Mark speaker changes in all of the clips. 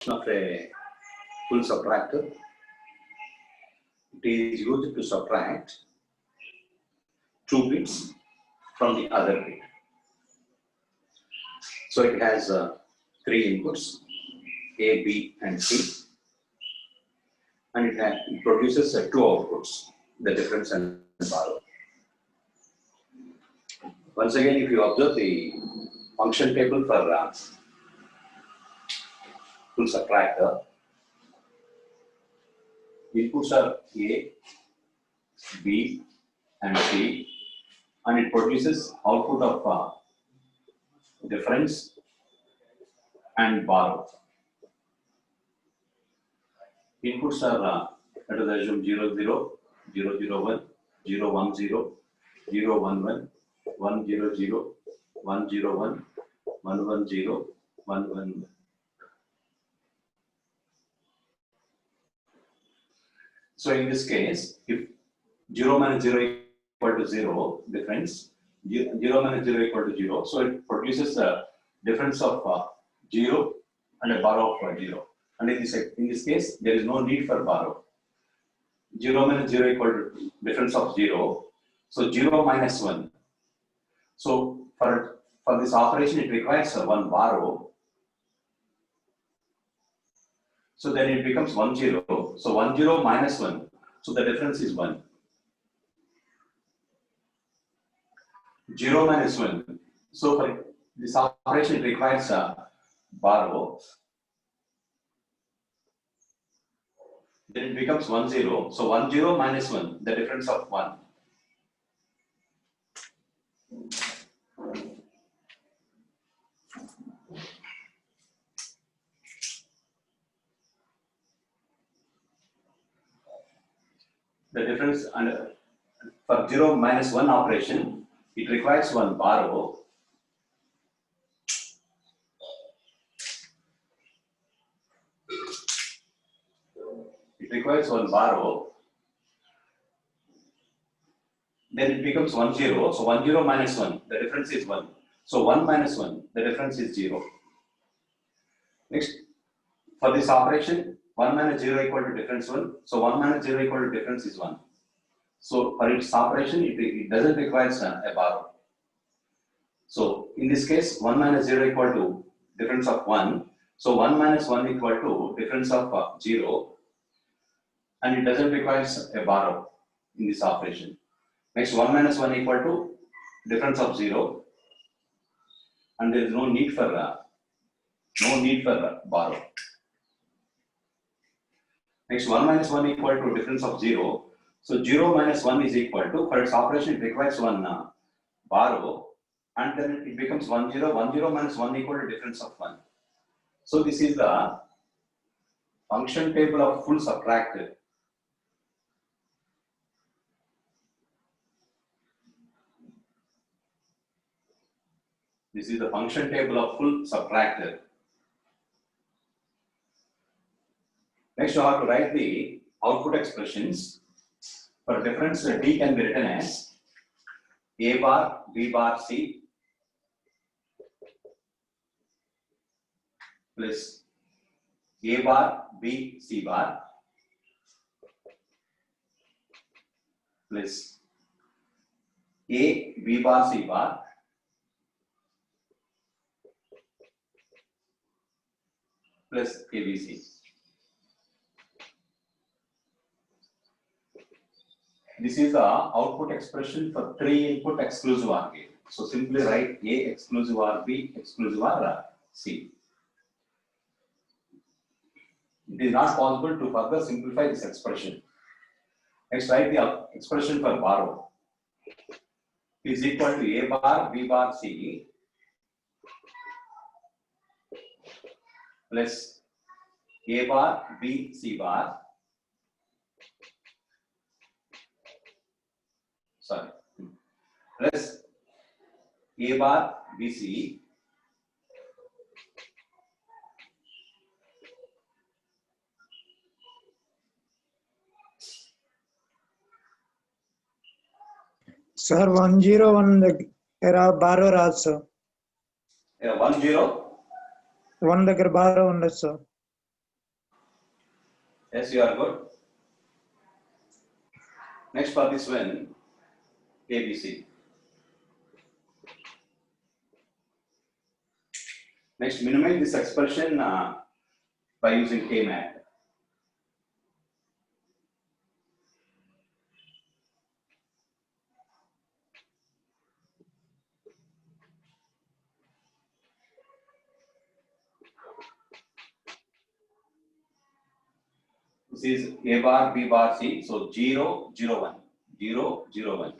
Speaker 1: of a full subtractor. It is used to subtract 2 bits from the other bit. So it has 3 inputs, A, B, and C, and it produces 2 outputs, the difference and borrow. Once again, if you observe the function table for full subtractor, inputs are A, B, and C, and it produces output of difference and borrow. Inputs are let us assume 0, 0, 0, 0, 1, 0, 1, 0, 0, 1, 1, 1, 0, 0, 1, 0, 1, 1, 1, 0, 1, 1, 1. So in this case, if 0 minus 0 equal to 0, difference, 0 minus 0 equal to 0, so it produces a difference of 0 and a borrow of 0. And in this case, there is no need for borrow. 0 minus 0 equal to difference of 0, so 0 minus 1. So for this operation, it requires 1 borrow. So then it becomes 1, 0. So 1, 0 minus 1. So the difference is 1. 0 minus 1. So for this operation, it requires borrow. Then it becomes 1, 0. So 1, 0 minus 1, the difference of 1. The difference, and for 0 minus 1 operation, it requires 1 borrow. It requires 1 borrow. Then it becomes 1, 0. So 1, 0 minus 1, the difference is 1. So 1 minus 1, the difference is 0. Next, for this operation, 1 minus 0 equal to difference 1. So 1 minus 0 equal to difference is 1. So for its operation, it doesn't require a borrow. So in this case, 1 minus 0 equal to difference of 1. So 1 minus 1 equal to difference of 0. And it doesn't require a borrow in this operation. Next, 1 minus 1 equal to difference of 0. And there is no need for borrow. Next, 1 minus 1 equal to difference of 0. So 0 minus 1 is equal to, for its operation, it requires 1 borrow. And then it becomes 1, 0. 1, 0 minus 1 equal to difference of 1. So this is the function table of full subtractor. This is the function table of full subtractor. Next, you have to write the output expressions. For difference, D can be written as A bar, B bar, C plus A bar, B, C bar plus A, B bar, C bar plus ABC. This is the output expression for 3-input exclusive OR gate. So simply write A exclusive OR B exclusive OR C. It is not possible to further simplify this expression. Next, write the expression for borrow. Is equal to A bar, B bar, C plus A bar, B, C bar. Sorry. Plus A bar, B, C
Speaker 2: Sir, 101 era borrow రాదు sir.
Speaker 1: 101
Speaker 2: దగ్గర borrow ఉండదు sir.
Speaker 1: Yes, you are good. Next for this one, ABC. Next, minimize this expression by using Kmat. This is A bar, B bar, C. So 0, 0, 1. 0, 0, 1.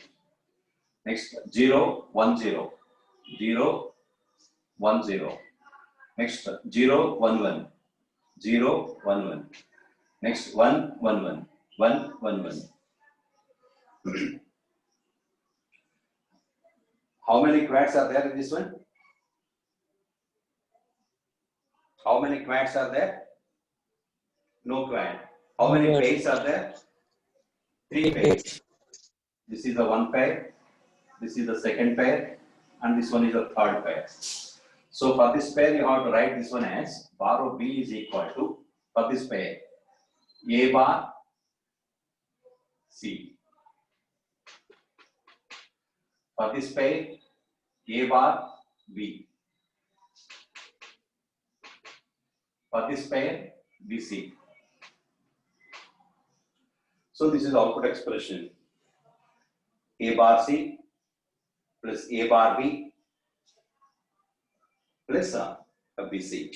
Speaker 1: Next 0, 1, 0. 0, 1, 0. Next 0, 1, 1. 0, 1, 1. Next 1, 1, 1. 1, 1, 1. How many quads are there in this one? How many quads are there? No quad. How many pairs are there? 3 pairs. This is the one pair, this is the second pair, and this one is the third pair. So for this pair, you have to write this one as bar of B is equal to, for this pair, A bar C. For this pair, A bar B. For this pair, BC. So this is output expression. A bar C plus A bar B plus BC.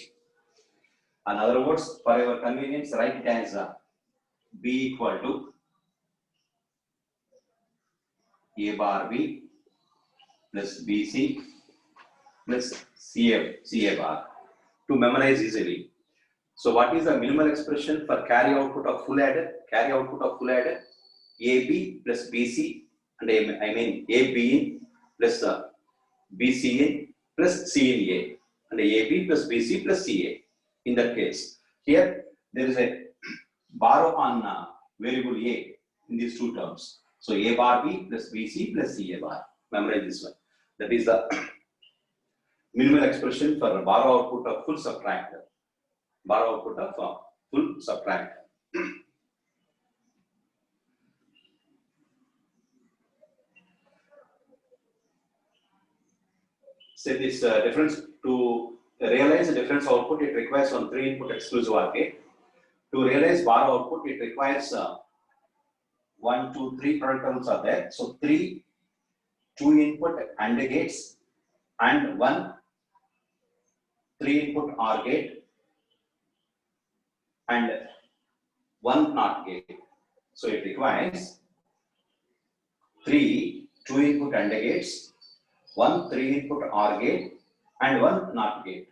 Speaker 1: In other words, for your convenience, write it as B equal to A bar B plus BC plus CA bar to memorize easily. So what is the minimal expression for carry output of full adder? Carry output of full adder, AB plus BC, and I mean AB in plus BC in plus C in A, and AB plus BC plus CA. In that case, here there is a borrow on variable A in these two terms. So A bar B plus BC plus CA bar. Memorize this one. That is the minimal expression for borrow output of full subtractor. Borrow output of full subtractor. Say this difference, to realize the difference output, it requires one 3-input exclusive OR gate. To realize borrow output, it requires 1, 2, 3 product terms are there. So 3 2-input AND gates and 1 3-input OR gate and 1 NOT gate. So it requires 3 2-input AND gates, 1 3-input OR gate and 1 NOT gate.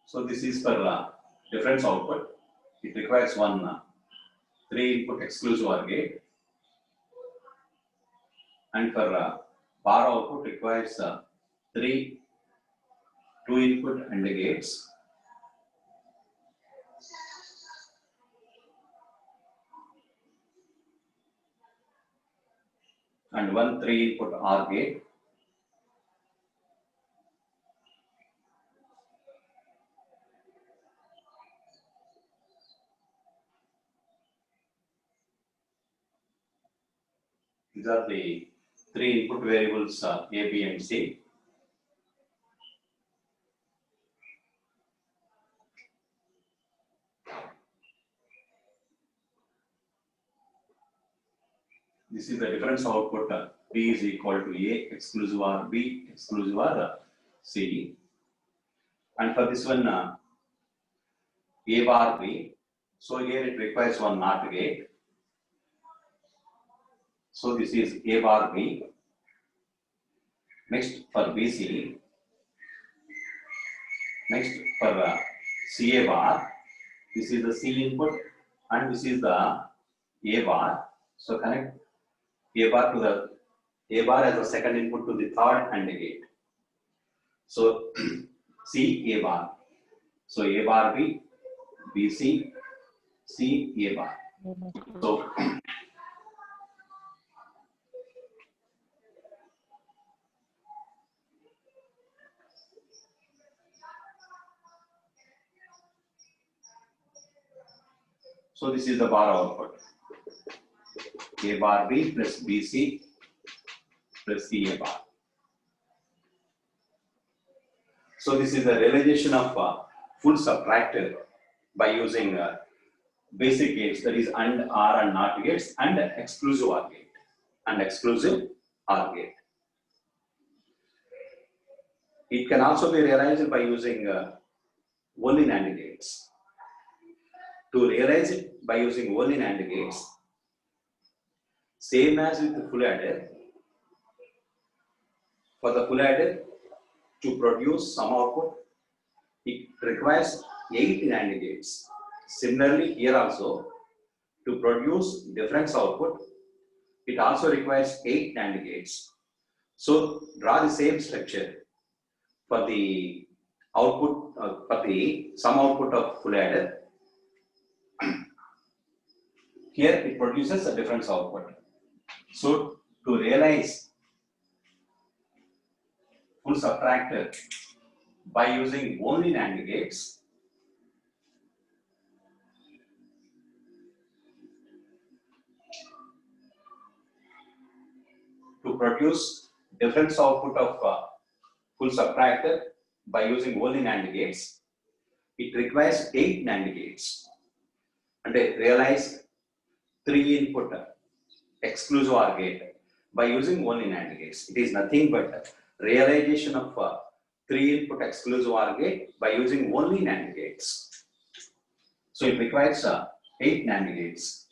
Speaker 1: So this is for difference output. It requires one 3-input exclusive OR gate, and for bar output requires 3 2-input AND gates and 1 3-input OR gate These are the 3 input variables A, B, and C. This is the difference output. B is equal to A exclusive OR B exclusive OR C. And for this one, A bar B. So here it requires one NOT gate. So this is A bar B. Next for BC. Next for CA bar. This is the C input and this is the A bar. So connect A bar to the A bar as the second input to the third AND gate. So C A bar. So A bar B, B C, C A bar. So this is the bar output. A bar B plus B C plus C A bar. So this is the realization of full subtractor by using basic gates, that is AND, OR and NOT gates, and exclusive OR gate. And exclusive OR gate. It can also be realized by using only NAND gates. To realize it by using only NAND gates, same as with the full adder, for the full adder to produce some output, it requires 8 NAND gates. Similarly, here also, to produce difference output, it also requires 8 NAND gates. So, draw the same structure for the output, for the sum output of full adder. Here, it produces a difference output. So, to realize full subtractor by using only NAND gates, to produce difference output of full subtractor by using only NAND gates, it requires 8 NAND gates. And realize 3 input exclusive OR gate by using only NAND gates. It is nothing but realization of 3 input exclusive OR gate by using only NAND gates. So it requires 8 NAND gates.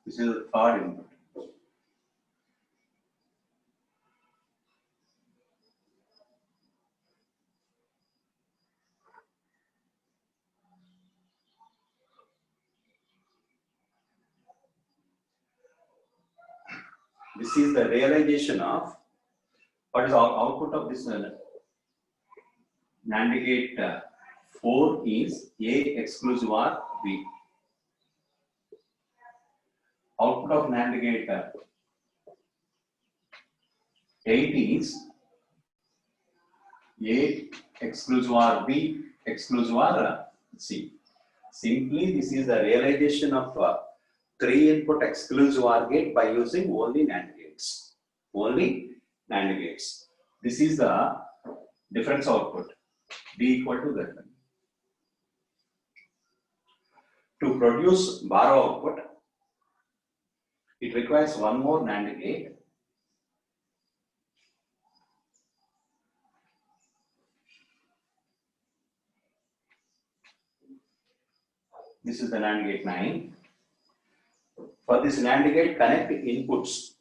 Speaker 1: This is the third input. This is the realization of what is our output of this NAND gate 4 is A exclusive OR B. Output of NAND gate 8 is A exclusive OR B exclusive OR C. Simply, this is the realization of 3 input exclusive OR gate by using only NAND gates. Only NAND gates. This is the difference output. D equal to that. To produce bar output, it requires one more NAND gate. This is the NAND gate 9. For this NAND gate, connect inputs.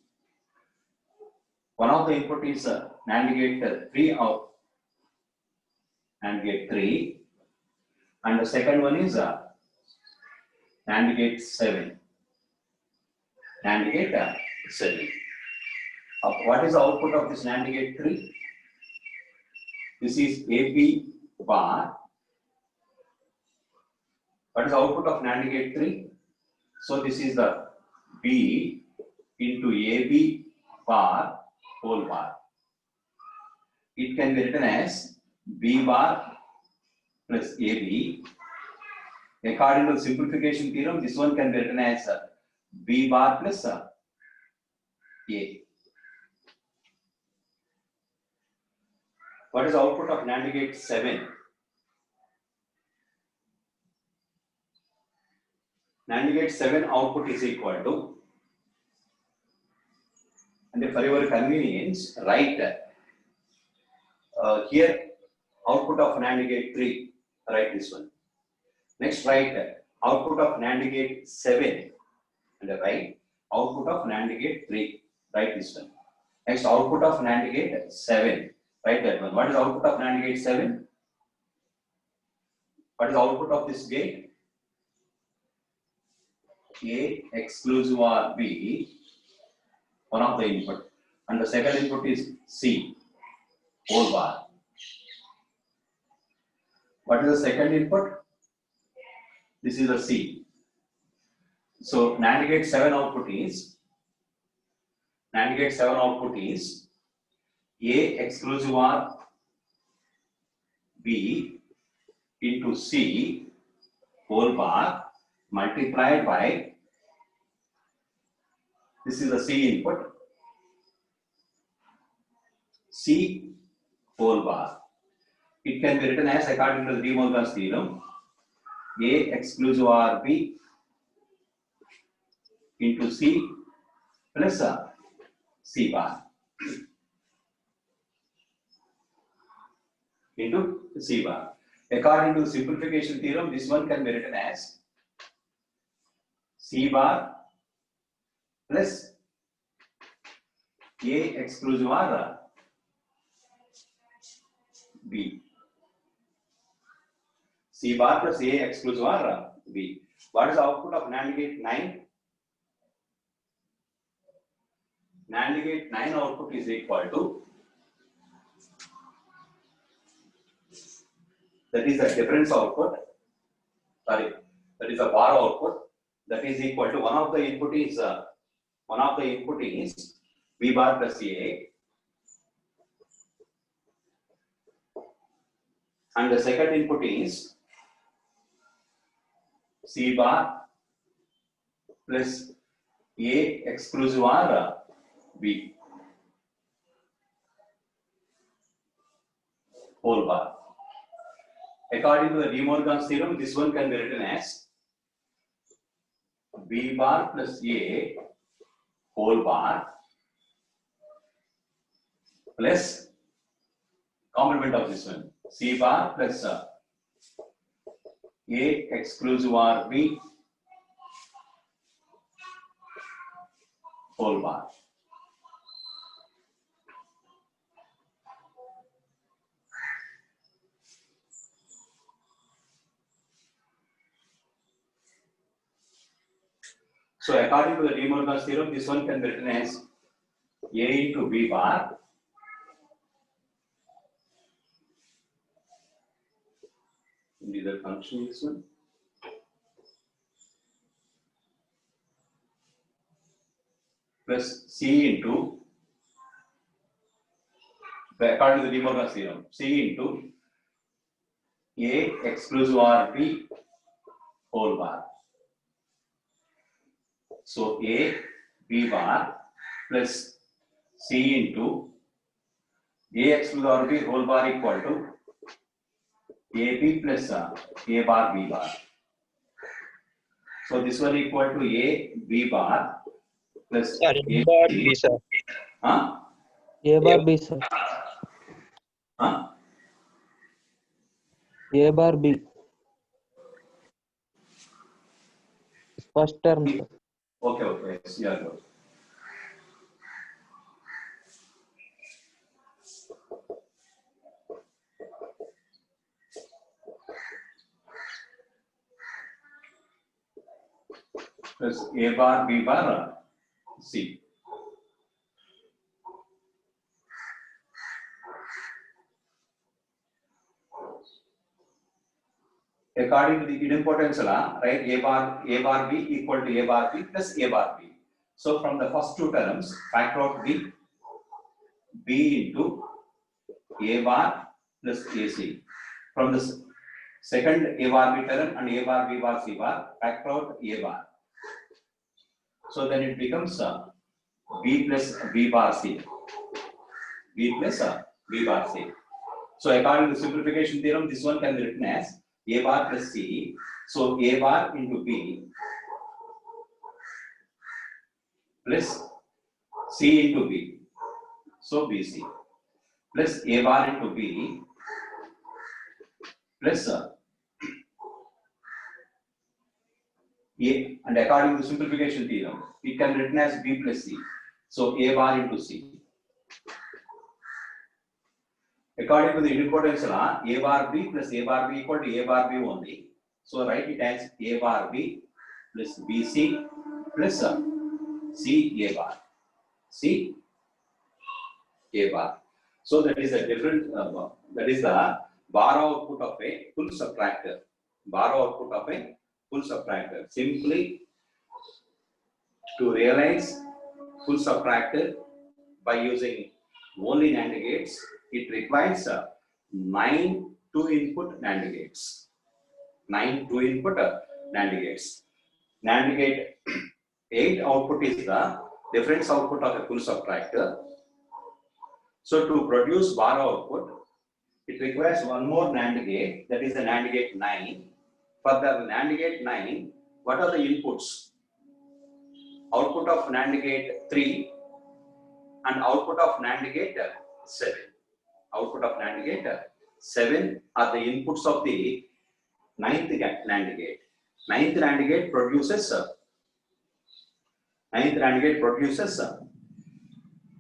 Speaker 1: One of the input is NAND gate 3 out, NAND gate 3, and the second one is NAND gate 7. NAND gate 7. What is the output of this NAND gate 3? This is AB bar. What is the output of NAND gate 3? So this is the B into AB bar whole bar. It can be written as B bar plus AB. According to the simplification theorem, this one can be written as B bar plus A. What is the output of NAND gate 7? NAND gate 7 output is equal to, and for your convenience, write here output of NAND gate 3, write this one. Next, write output of NAND gate 7, and write output of NAND gate 3, write this one. Next, output of NAND gate 7, write that one. What is output of NAND gate 7? What is the output of this gate? A exclusive or B, one of the input, and the second input is C, whole bar. What is the second input? This is a C. So NAND gate 7 output is A exclusive or B into C whole bar multiplied by, this is the C input, C whole bar. It can be written as, according to the De Morgan's theorem, A exclusive or B into C plus C bar into C bar. According to the simplification theorem, this one can be written as C bar plus A exclusive or B. C bar plus A exclusive or B. What is the output of NAND gate 9? NAND gate 9 output is equal to, that is the difference output, sorry, that is the bar output, that is equal to one of the input is B bar plus A, and the second input is C bar plus A exclusive or B whole bar. According to the De Morgan's theorem, this one can be written as B bar plus A whole bar plus complement of this one, C bar plus A exclusive or B whole bar. So according to the De Morgan's theorem, this one can be written as A into B bar in the function this one plus C into, according to the De Morgan's theorem, C into A exclusive or B whole bar. So A B bar plus C into A exclusive or B whole bar equal to AB plus A bar B bar. So this one equal to A B bar plus
Speaker 3: Sir, A bar B, sir.
Speaker 1: Huh?
Speaker 3: A bar B, sir.
Speaker 1: Huh?
Speaker 3: A bar B. First term, sir.
Speaker 1: Okay, okay, yes, you are good. Plus A bar, B bar, C. According to the idempotence law, right, A bar B equal to A bar B plus A bar B. So from the first two terms, factor out B into A bar plus AC. From the second A bar B term and A bar B bar C bar, factor out A bar. So then it becomes B plus B bar C. B plus B bar C. So according to simplification theorem, this one can be written as A bar plus C. So A bar into B plus C into B. So BC plus A bar into B plus A, and according to simplification theorem, it can be written as B plus C. So A bar into C. According to the idempotence law, A bar B plus A bar B equal to A bar B only. So write it as A bar B plus BC plus C A bar. C A bar. So that is a different, that is the bar output of a full subtractor. Bar output of a full subtractor. Simply to realize full subtractor by using only NAND gates, it requires 9 2-input NAND gates. 9 2-input NAND gates. NAND gate 8 output is the difference output of a full subtractor. So to produce bar output, it requires one more NAND gate, that is the NAND gate 9. For the NAND gate 9, what are the inputs? Output of NAND gate 3 and output of NAND gate 7. Output of NAND gate 7 are the inputs of the 9th NAND gate. 9th NAND gate produces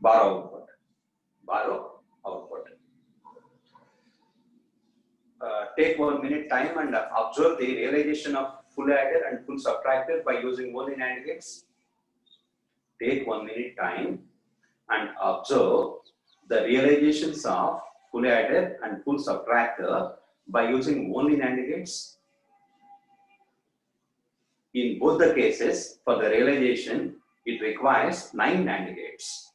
Speaker 1: bar output. Bar output. Take 1 minute time and observe the realization of full adder and full subtractor by using only NAND gates. Take 1 minute time and observe the realizations of full adder and full subtractor by using only NAND gates. In both the cases, for the realization, it requires 9 NAND gates.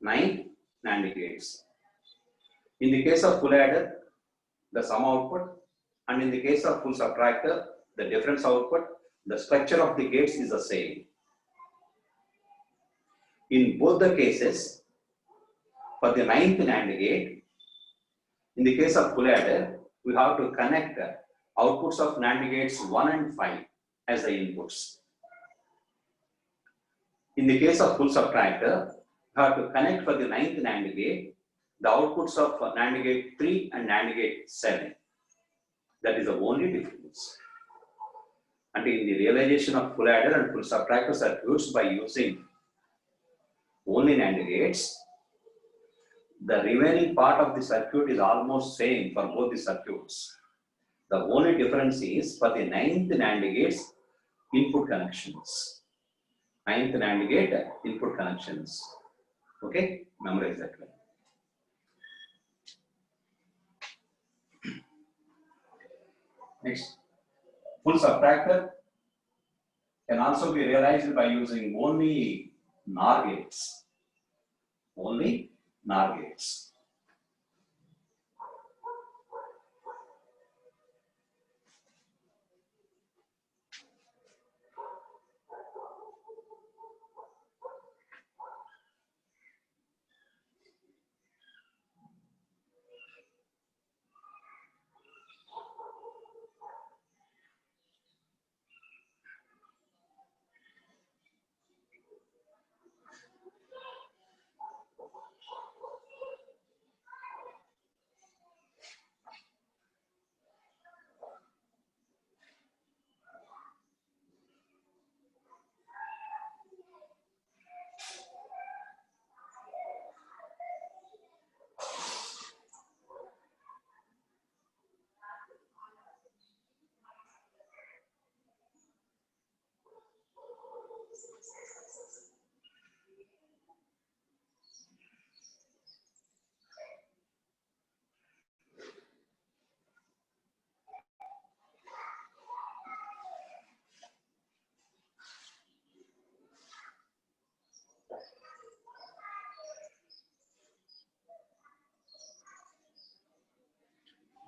Speaker 1: 9 NAND gates. In the case of full adder, the sum output, and in the case of full subtractor, the difference output, the structure of the gates is the same. In both the cases, for the 9th NAND gate, in the case of full adder, we have to connect outputs of NAND gates 1 and 5 as the inputs. In the case of full subtractor, we have to connect for the 9th NAND gate the outputs of NAND gate 3 and NAND gate 7. That is the only difference. And in the realization of full adder and full subtractor circuits by using only NAND gates, the remaining part of the circuit is almost same for both the circuits. The only difference is for the 9th NAND gates input connections. 9th NAND gate input connections. Okay, memorize that one. Next, full subtractor can also be realized by using only NOR gates. Only NOR gates.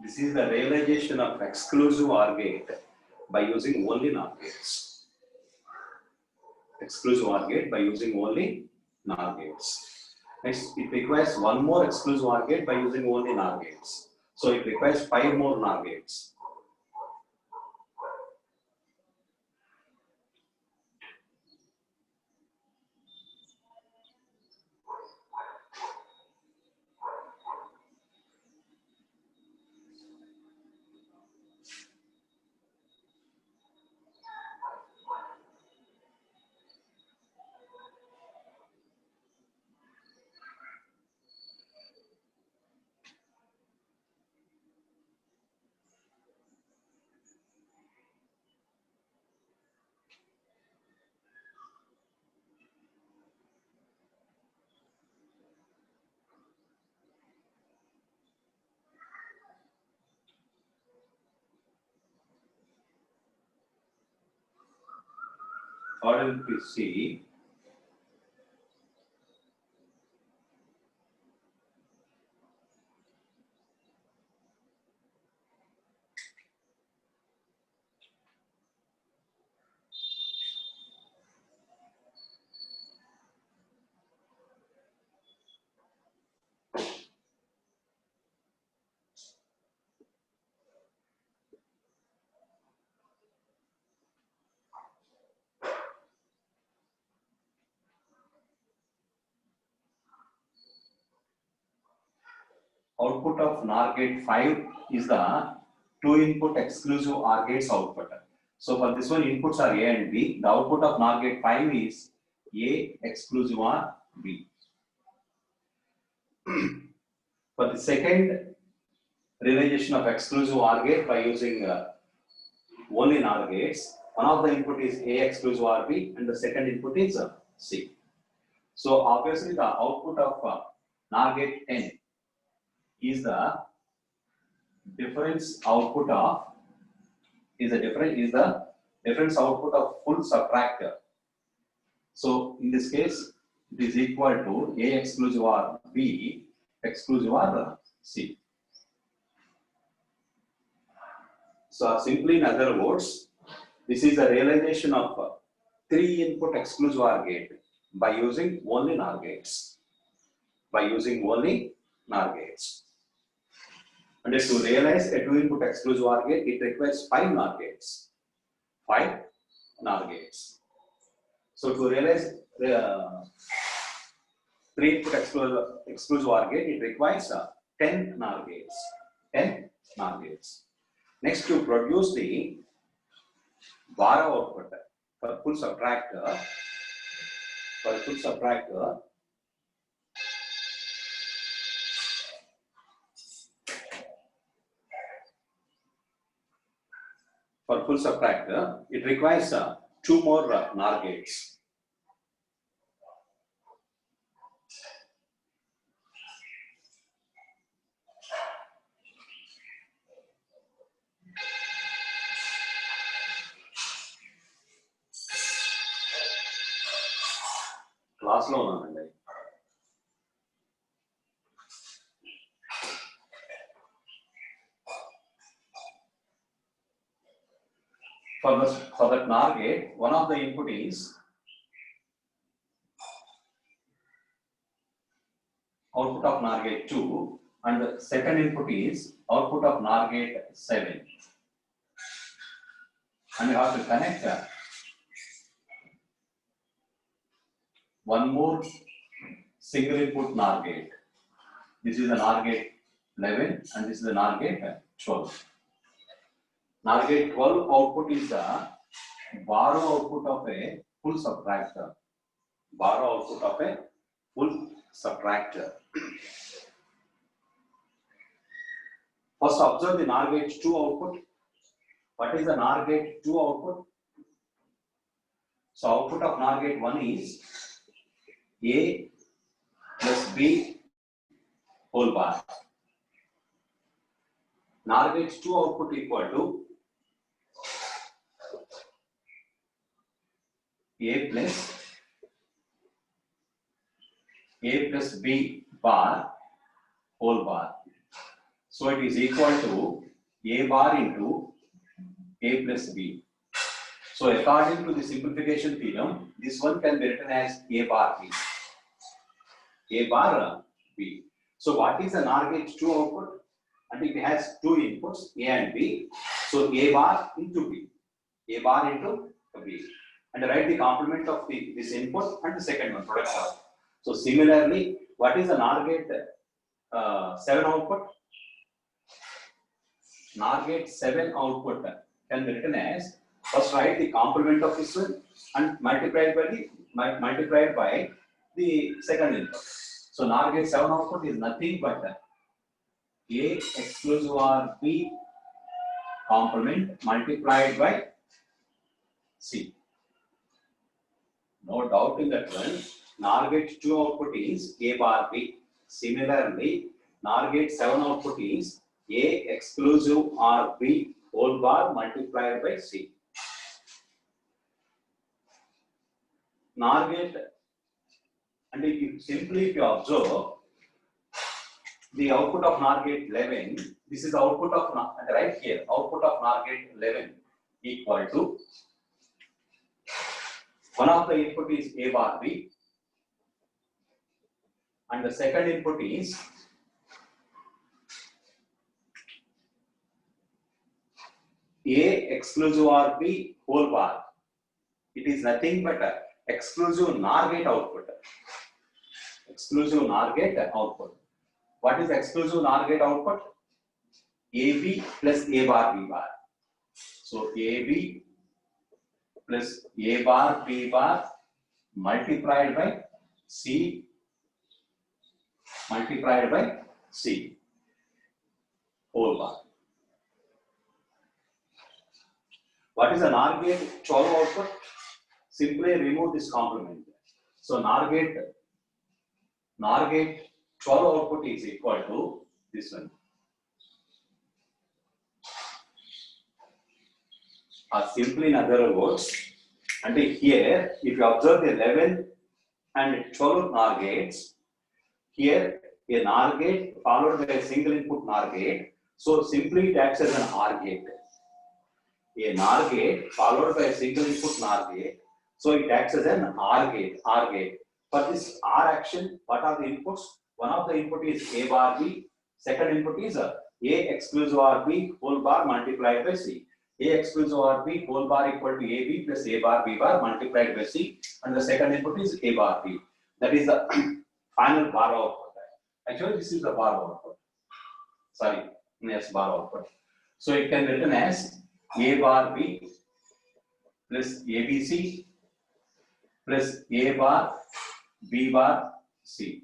Speaker 1: This is the realization of exclusive OR gate by using only NOR gates. Exclusive OR gate by using only NOR gates. Next, it requires one more exclusive OR gate by using only NOR gates. So it requires 5 more NOR gates. Order to see output of NOR gate 5 is the 2 input exclusive OR gates output. So for this one, inputs are A and B. The output of NOR gate 5 is A exclusive OR B. For the second realization of exclusive OR gate by using only NOR gates, one of the input is A exclusive OR B and the second input is C. So obviously the output of NOR gate 10 is the difference output of difference output of full subtractor. So in this case, it is equal to A exclusive OR B exclusive OR C. So simply in other words, this is a realization of 3 input exclusive OR gate by using only NOR gates. And to realize a 2 input exclusive OR gate, it requires 5 NOR gates. 5 NOR gates. So to realize 3 input exclusive OR gate, it requires 10 NOR gates. 10 NOR gates. Next, to produce the borrow output for full subtractor, For full subtractor, it requires 2 more NOR gates. Class lo unnandi. For that NOR gate, one of the input is output of NOR gate 2 and the second input is output of NOR gate 7. And you have to connect one more single input NOR gate. This is the NOR gate 11 and this is the NOR gate 12. NOR gate 12 output is the borrow output of a full subtractor. First observe the NOR gate 2 output. What is the NOR gate 2 output? So output of NOR gate 1 is A plus B whole bar. NOR gate 2 output equal to A plus B bar whole bar. So it is equal to A bar into A plus B. So according to the simplification theorem, this one can be written as A bar B. A bar B. So what is an NOR gate 2 output? And it has two inputs, A and B. So A bar into B. A bar into B. And write the complement of this input and the second one, product of. So similarly, what is an NOR gate 7 output? NOR gate 7 output can be written as, first write the complement of this one and multiplied by the second input. So NOR gate 7 output is nothing but A exclusive or B complement multiplied by C. No doubt in that one. NOR gate 2 output is A bar B. Similarly, NOR gate 7 output is A exclusive or B whole bar multiplied by C. NOR gate, and if you observe the output of NOR gate 11, this is the output of, right here, output of NOR gate 11 equal to, one of the input is A bar B, and the second input is A exclusive or B whole bar. It is nothing but exclusive NOR gate output. Exclusive NOR gate output. What is exclusive NOR gate output? AB plus A bar B bar. So AB plus A bar B bar multiplied by C whole bar. What is a NOR gate 12 output? Simply remove this complement. So NOR gate 12 output is equal to this one. Or simply in other words, and here, if you observe the 11 and 12 NOR gates, here a NOR gate followed by a single input NOR gate. So simply it acts as an OR gate. A NOR gate followed by a single input NOR gate. So it acts as an OR gate. For this OR action, what are the inputs? One of the input is A bar B. Second input is A exclusive or B whole bar multiplied by C. A exclusive or B whole bar equal to AB plus A bar B bar multiplied by C. And the second input is A bar B. That is the final bar output. Actually, this is the bar output. Sorry, yes, bar output. So it can be written as A bar B plus ABC plus A bar B bar C.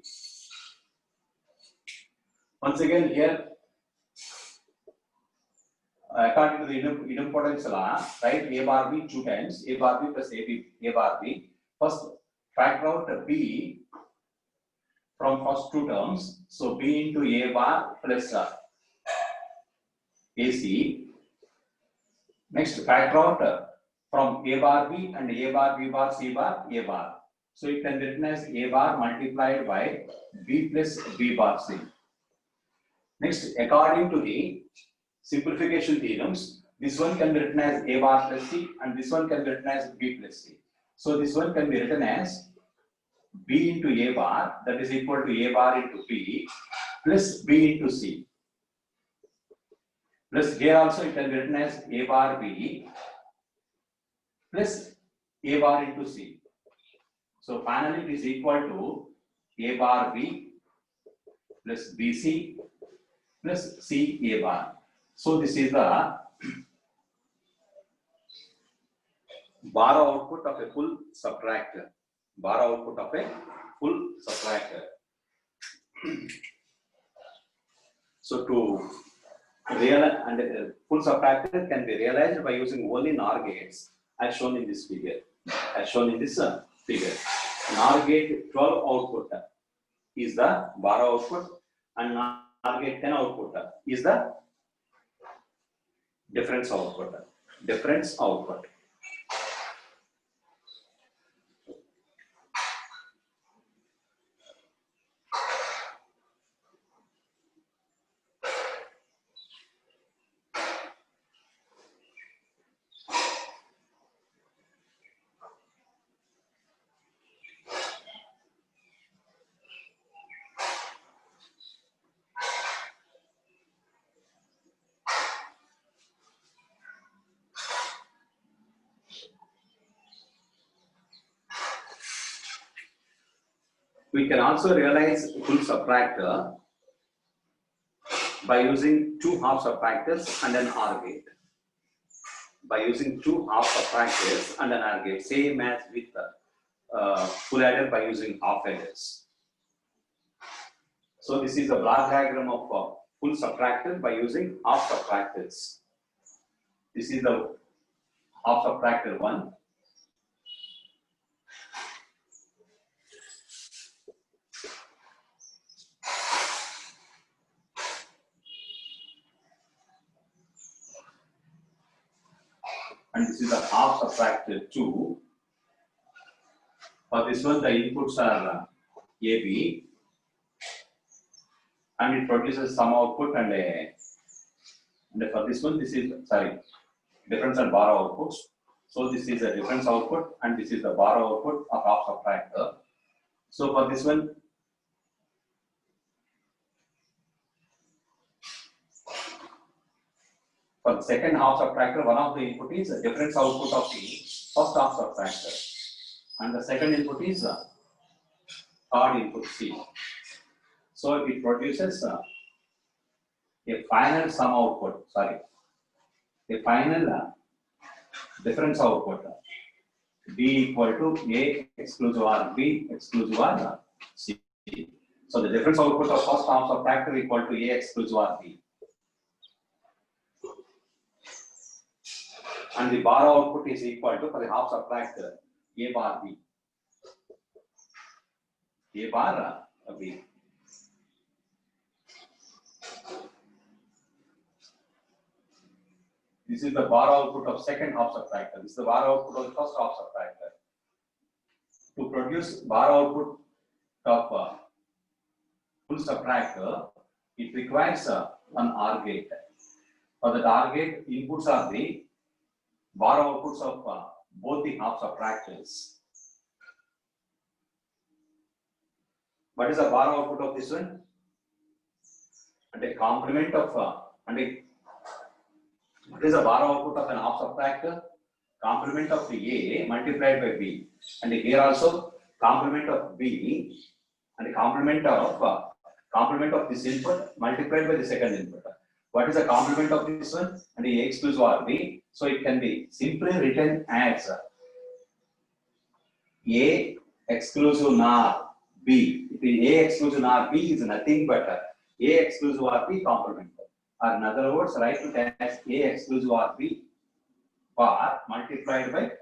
Speaker 1: Once again here, according to the idempotence law, write A bar B 2 times, A bar B plus A bar B. First, factor out B from first two terms. So B into A bar plus AC. Next, factor out from A bar B and A bar B bar C bar A bar. So it can be written as A bar multiplied by B plus B bar C. Next, according to the simplification theorems, this one can be written as A bar plus C and this one can be written as B plus C. So this one can be written as B into A bar, that is equal to A bar into B plus B into C. Plus here also it can be written as A bar B plus A bar into C. So finally it is equal to A bar B plus BC plus C A bar. So this is the bar output of a full subtractor. Bar output of a full subtractor. So to realize, and full subtractor can be realized by using only NOR gates as shown in this figure. NOR gate 12 output is the bar output and NOR gate 10 output is the difference output. We can also realize full subtractor by using two half subtractors and an OR gate. By using two half subtractors and an OR gate, same as with full adder by using half adders. So this is a block diagram of full subtractor by using half subtractors. This is the half subtractor 1. And this is a half subtractor 2. For this one, the inputs are AB, and it produces some output, and for this one, this is difference and bar outputs. So this is a difference output, and this is the bar output of half subtractor. So for this one, for the second half subtractor, one of the input is a difference output of the first half subtractor, and the second input is third input C. So it produces a final sum output, a final difference output, B equal to A exclusive R, B exclusive R, C. So the difference output of first half subtractor equal to A exclusive R, B. And the bar output is equal to, for the half subtractor, A bar B. A bar B. This is the bar output of second half subtractor. This is the bar output of the first half subtractor. To produce bar output of full subtractor, it requires an OR gate. For the OR gate, inputs are the bar outputs of both the half subtractors. What is the bar output of this one? And a complement of what is the bar output of an half subtractor? Complement of the A multiplied by B, and here also complement of B and a complement of this input multiplied by the second input. What is the complement of this one? And the A exclusive R B. So it can be simply written as A exclusive NOR B. The A exclusive NOR B is nothing but A exclusive R B complement. Or in other words, write it as A exclusive R B bar multiplied by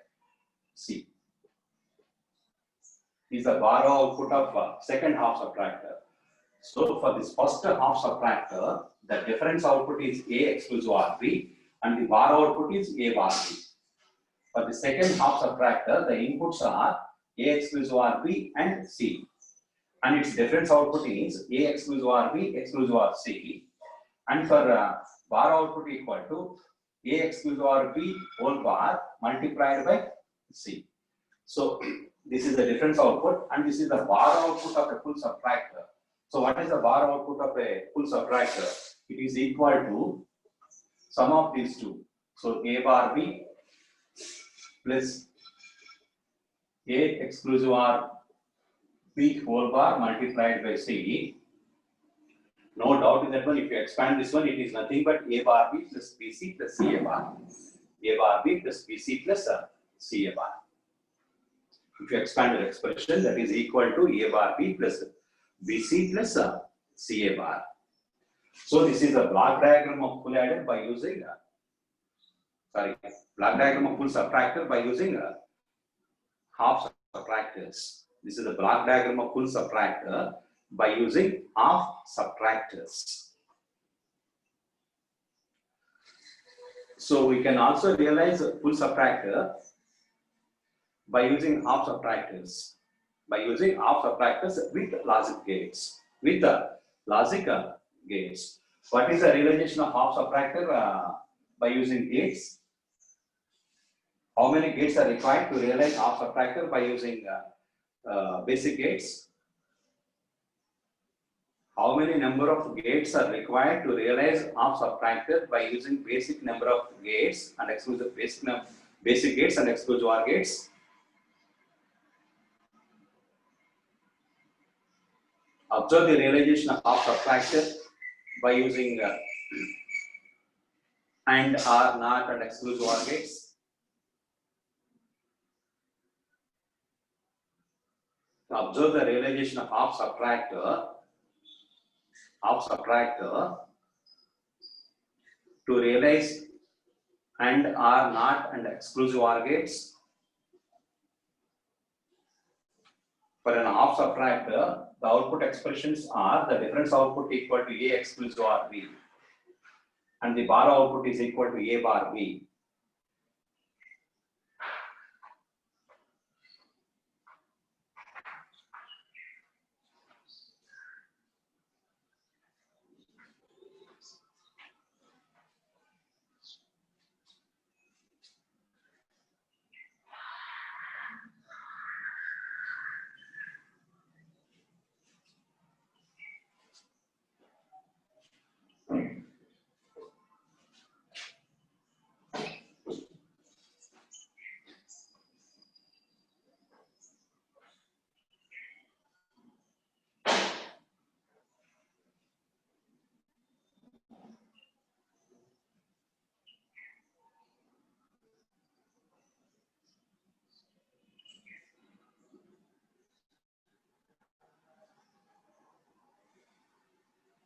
Speaker 1: C. Is the bar output of second half subtractor. So for this first half subtractor, the difference output is A exclusive R B and the bar output is A bar B. For the second half subtractor, the inputs are A exclusive R B and C. And its difference output is A exclusive R B exclusive R C. And for bar output equal to A exclusive R B whole bar multiplied by C. So this is the difference output, and this is the bar output of a full subtractor. So what is the bar output of a full subtractor? It is equal to sum of these two. So A bar B plus A exclusive R B whole bar multiplied by C. No doubt in that one, if you expand this one, it is nothing but A bar B plus BC plus CA bar. A bar B plus BC plus CA bar. If you expand the expression, that is equal to A bar B plus BC plus CA bar. So this is a block diagram of full adder by using block diagram of full subtractor by using half subtractors. This is a block diagram of full subtractor by using half subtractors. So we can also realize full subtractor by using half subtractors. By using half subtractors with logic gates. With logic gates. What is the realization of half subtractor by using gates? How many gates are required to realize half subtractor by using basic gates? How many number of gates are required to realize half subtractor by using basic number of gates and exclusive basic gates and exclusive OR gates? Observe the realization of half subtractor by using and, or, not, and exclusive OR gates. Observe the realization of half subtractor to realize and, or, not, and exclusive OR gates. For an half subtractor, the output expressions are the difference output equal to A exclusive OR B, and the bar output is equal to A bar B.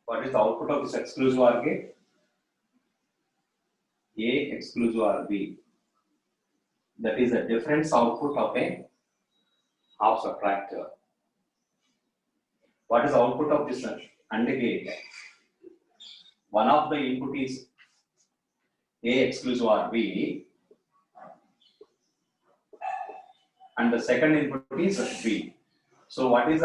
Speaker 1: What is the output of this exclusive OR gate? A exclusive OR B. That is the difference output of a half subtractor. What is the output of this AND gate? One of the input is A exclusive OR B, and the second input is B. So what is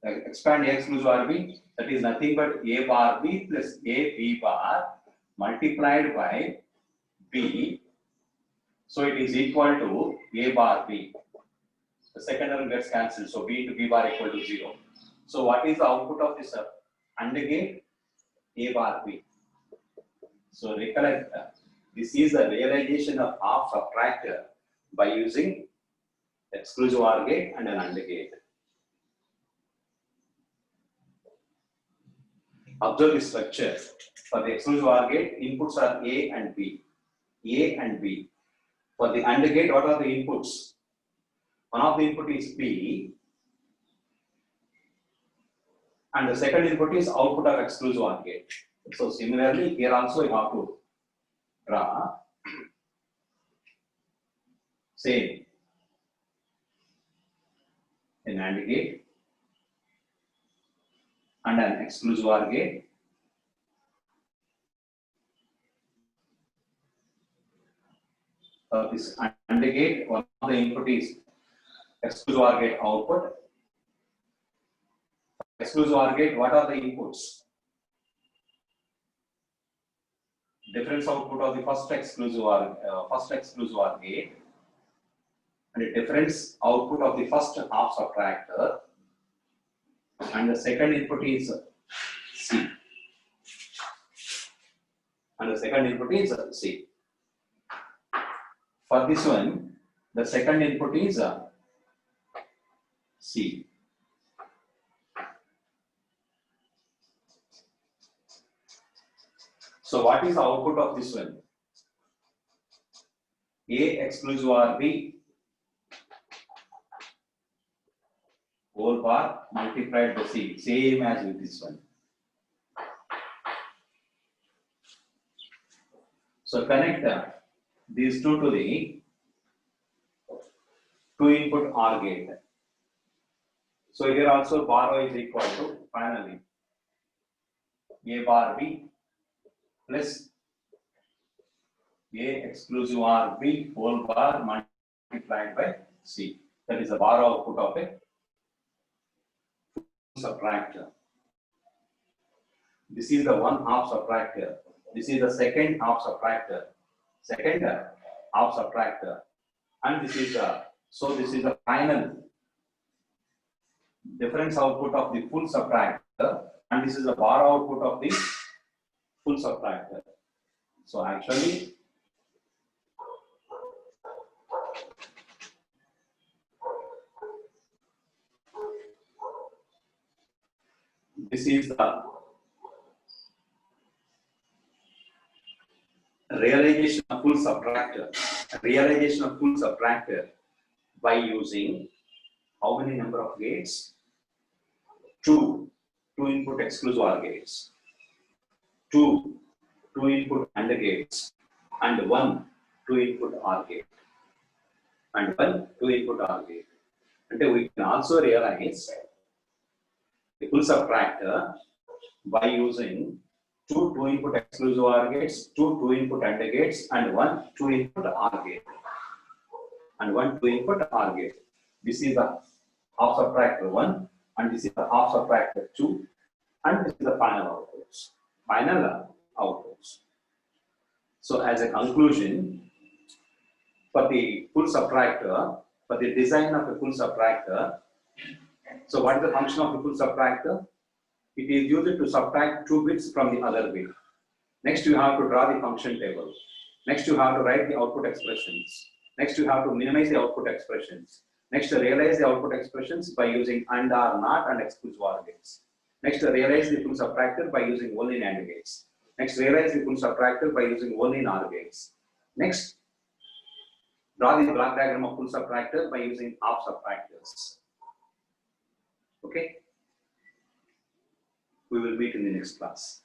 Speaker 1: expand A exclusive OR B? That is nothing but A bar B plus A B bar multiplied by B. So it is equal to A bar B. The second term gets cancelled, so B into B bar equal to 0. So what is the output of this AND gate? A bar B. So recollect, this is the realization of half subtractor by using exclusive OR gate and an AND gate. Observe this structure. For the exclusive OR gate, inputs are A and B. A and B. For the AND gate, what are the inputs? One of the input is B, and the second input is output of exclusive OR gate. So similarly, here also you have to draw same an AND gate and an exclusive OR gate. This AND gate, one of the input is exclusive OR gate output. Exclusive OR gate, what are the inputs? Difference output of the first exclusive OR gate, and the difference output of the first half subtractor, and the second input is C. And the second input is C. For this one, the second input is C. So what is the output of this one? A exclusive OR B whole bar multiplied by C, same as with this one. So connect these two to the two input OR gate. So here also bar O is equal to finally A bar B plus A exclusive OR B whole bar multiplied by C. That is the bar output of a subtractor. This is the one half subtractor. This is the second half subtractor. Second half subtractor. And this is the final difference output of the full subtractor, and this is the bar output of the full subtractor. So actually, This is the realization of full subtractor. Realization of full subtractor by using how many number of gates? Two input exclusive OR gates, two input AND gates, and one 2 input OR gate, and one 2 input OR gate. And we can also realize the full subtractor by using two 2 input exclusive OR gates, two 2 input AND gates, and one 2 input OR gate, and one 2 input OR gate. This is the half subtractor 1, and this is the half subtractor 2, and this is the final outputs. So as a conclusion, for the full subtractor, for the design of a full subtractor, so what is the function of the full subtractor? It is used to subtract 2 bits from the other bit. Next, you have to draw the function table. Next, you have to write the output expressions. Next, you have to minimize the output expressions. Next, realize the output expressions by using AND or NOT and exclusive OR gates. Next, realize the full subtractor by using only NAND gates. Next, realize the full subtractor by using only NOR gates. Next, draw the block diagram of full subtractor by using half subtractors. Okay? We will meet in the next class.